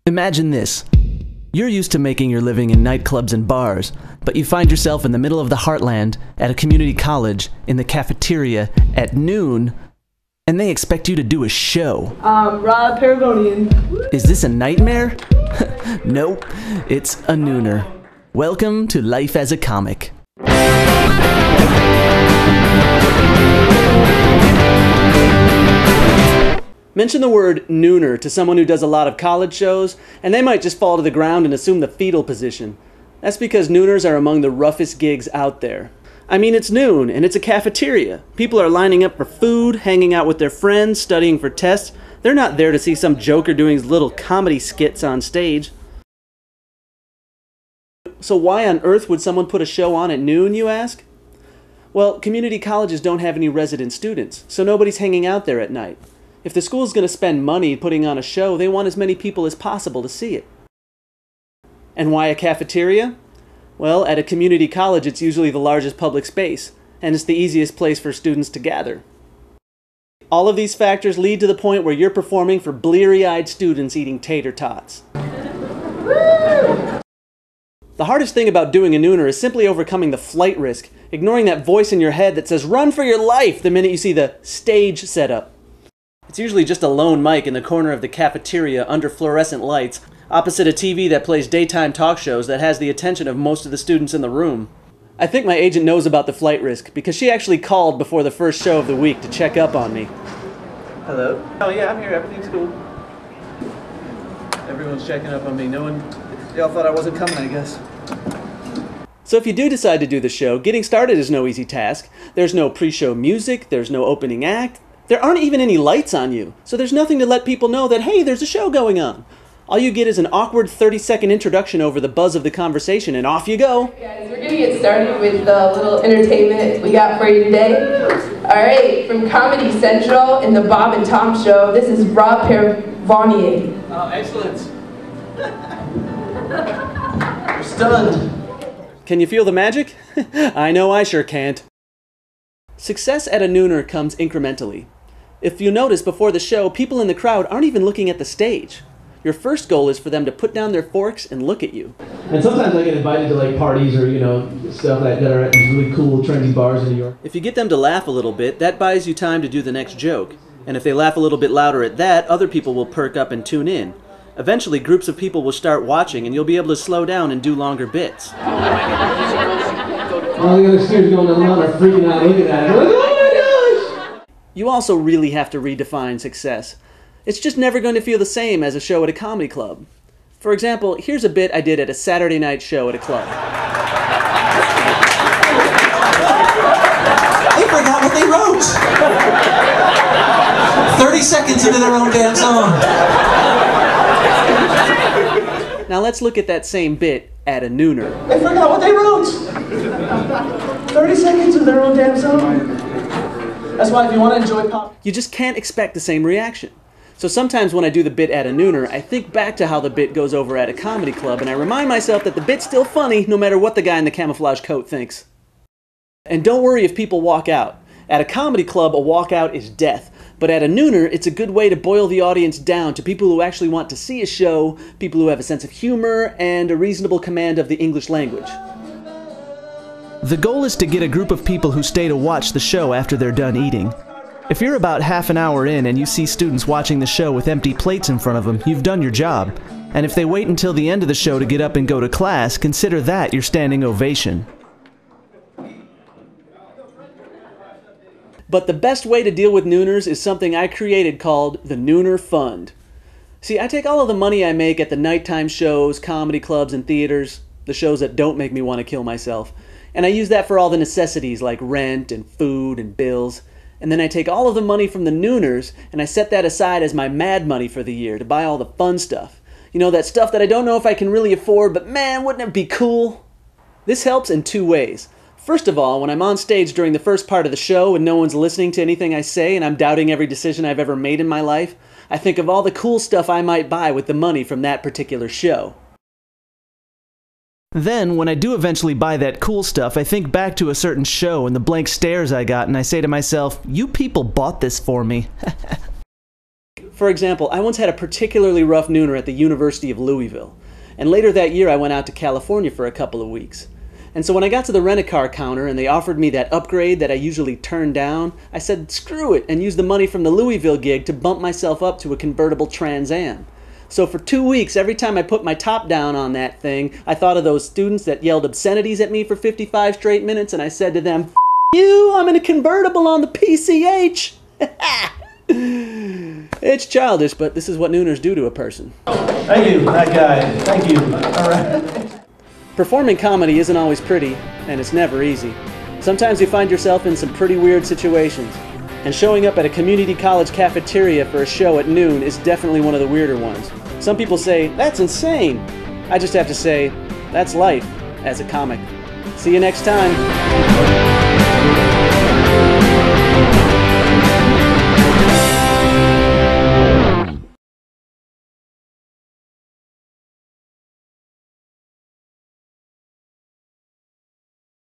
Imagine this. You're used to making your living in nightclubs and bars, but you find yourself in the middle of the heartland at a community college in the cafeteria at noon, and they expect you to do a show. Rob Paragonian. Is this a nightmare? Nope, it's a nooner. Welcome to life as a comic. Mention the word nooner to someone who does a lot of college shows, and they might just fall to the ground and assume the fetal position. That's because nooners are among the roughest gigs out there. I mean, it's noon, and it's a cafeteria. People are lining up for food, hanging out with their friends, studying for tests. They're not there to see some joker doing little comedy skits on stage. So why on earth would someone put a show on at noon, you ask? Well, community colleges don't have any resident students, so nobody's hanging out there at night. If the school's going to spend money putting on a show, they want as many people as possible to see it. And why a cafeteria? Well, at a community college, it's usually the largest public space, and it's the easiest place for students to gather. All of these factors lead to the point where you're performing for bleary-eyed students eating tater tots. The hardest thing about doing a nooner is simply overcoming the flight risk, ignoring that voice in your head that says, "Run for your life," the minute you see the stage set up. It's usually just a lone mic in the corner of the cafeteria under fluorescent lights, opposite a TV that plays daytime talk shows that has the attention of most of the students in the room. I think my agent knows about the flight risk, because she actually called before the first show of the week to check up on me. Hello? Oh yeah, I'm here, everything's cool. Everyone's checking up on me. No one... Y'all thought I wasn't coming, I guess. So if you do decide to do the show, getting started is no easy task. There's no pre-show music, there's no opening act. There aren't even any lights on you, so there's nothing to let people know that, hey, there's a show going on. All you get is an awkward 30-second introduction over the buzz of the conversation, and off you go. Guys, we're going to get started with the little entertainment we got for you today. All right, from Comedy Central and the Bob and Tom Show, this is Rob Paragonian. Oh, excellent. We're stunned. Can you feel the magic? I know I sure can't. Success at a nooner comes incrementally. If you notice before the show, people in the crowd aren't even looking at the stage. Your first goal is for them to put down their forks and look at you. And sometimes I get invited to like parties or, stuff that are at these really cool, trendy bars in New York. If you get them to laugh a little bit, that buys you time to do the next joke. And if they laugh a little bit louder at that, other people will perk up and tune in. Eventually, groups of people will start watching, and you'll be able to slow down and do longer bits. All the other students going down the line are freaking out looking at it. Like, oh my gosh! You also really have to redefine success. It's just never going to feel the same as a show at a comedy club. For example, here's a bit I did at a Saturday night show at a club. They forgot what they wrote. 30 seconds into their own damn song. Now let's look at that same bit at a nooner. They forgot what they wrote. 30 seconds of their own damn song. That's why if you want to enjoy pop... You just can't expect the same reaction. So sometimes when I do the bit at a nooner, I think back to how the bit goes over at a comedy club, and I remind myself that the bit's still funny no matter what the guy in the camouflage coat thinks. And don't worry if people walk out. At a comedy club, a walkout is death. But at a nooner, it's a good way to boil the audience down to people who actually want to see a show, people who have a sense of humor, and a reasonable command of the English language. The goal is to get a group of people who stay to watch the show after they're done eating. If you're about half an hour in and you see students watching the show with empty plates in front of them, you've done your job. And if they wait until the end of the show to get up and go to class, consider that your standing ovation. But the best way to deal with nooners is something I created called the Nooner Fund. See, I take all of the money I make at the nighttime shows, comedy clubs, and theaters, the shows that don't make me want to kill myself, and I use that for all the necessities like rent and food and bills. And then I take all of the money from the nooners and I set that aside as my mad money for the year to buy all the fun stuff. You know, that stuff that I don't know if I can really afford, but man, wouldn't it be cool? This helps in two ways. First of all, when I'm on stage during the first part of the show and no one's listening to anything I say and I'm doubting every decision I've ever made in my life, I think of all the cool stuff I might buy with the money from that particular show. Then, when I do eventually buy that cool stuff, I think back to a certain show and the blank stares I got, and I say to myself, you people bought this for me. For example, I once had a particularly rough nooner at the University of Louisville, and later that year I went out to California for a couple of weeks. And so when I got to the rent-a-car counter and they offered me that upgrade that I usually turn down, I said screw it and used the money from the Louisville gig to bump myself up to a convertible Trans Am. So for 2 weeks, every time I put my top down on that thing, I thought of those students that yelled obscenities at me for 55 straight minutes, and I said to them, "F you, I'm in a convertible on the PCH." It's childish, but this is what nooners do to a person. Thank you, that guy. Thank you. All right. Performing comedy isn't always pretty, and it's never easy. Sometimes you find yourself in some pretty weird situations, and showing up at a community college cafeteria for a show at noon is definitely one of the weirder ones. Some people say, "That's insane." I just have to say, that's life as a comic. See you next time.